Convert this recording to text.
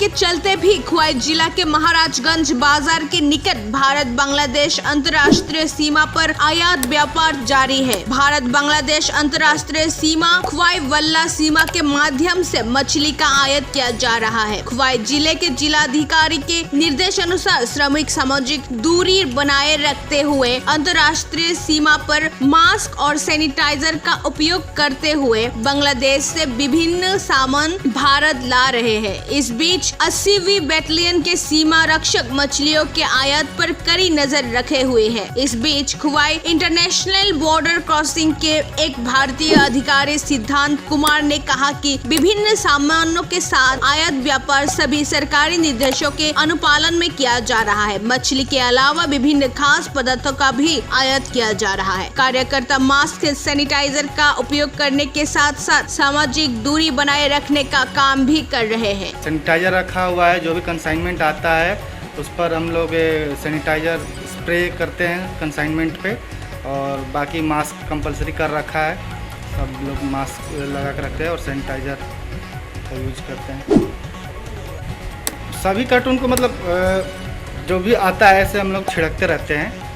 के चलते भी खुवाई जिला के महाराजगंज बाजार के निकट भारत बांग्लादेश अंतर्राष्ट्रीय सीमा पर आयात व्यापार जारी है। भारत बांग्लादेश अंतर्राष्ट्रीय सीमा खुवाई वल्ला सीमा के माध्यम से मछली का आयात किया जा रहा है। खुवाई जिले के जिलाधिकारी के निर्देश अनुसार श्रमिक सामाजिक दूरी बनाए रखते हुए अंतर्राष्ट्रीय सीमा पर मास्क और सैनिटाइजर का उपयोग करते हुए बांग्लादेश से विभिन्न सामान भारत ला रहे हैं। इस बीच 80वीं बटालियन के सीमा रक्षक मछलियों के आयात पर कड़ी नजर रखे हुए हैं। इस बीच खुवाई इंटरनेशनल बॉर्डर क्रॉसिंग के एक भारतीय अधिकारी सिद्धांत कुमार ने कहा कि विभिन्न सामानों के साथ आयात व्यापार सभी सरकारी निर्देशों के अनुपालन में किया जा रहा है। मछली के अलावा विभिन्न खास पदार्थों का भी आयात किया जा रहा है। कार्यकर्ता मास्क सैनिटाइजर का उपयोग करने के साथ साथ सामाजिक दूरी बनाए रखने का काम भी कर रहे हैं। सैनिटाइजर रखा हुआ है, जो भी कंसाइनमेंट आता है उस पर हम लोग सैनिटाइजर स्प्रे करते हैं कंसाइनमेंट पे, और बाकी मास्क कंपलसरी कर रखा है। सब लोग मास्क लगा कर रखते हैं और सैनिटाइजर का यूज करते हैं। सभी कार्टून को मतलब जो भी आता है ऐसे हम लोग छिड़कते रहते हैं।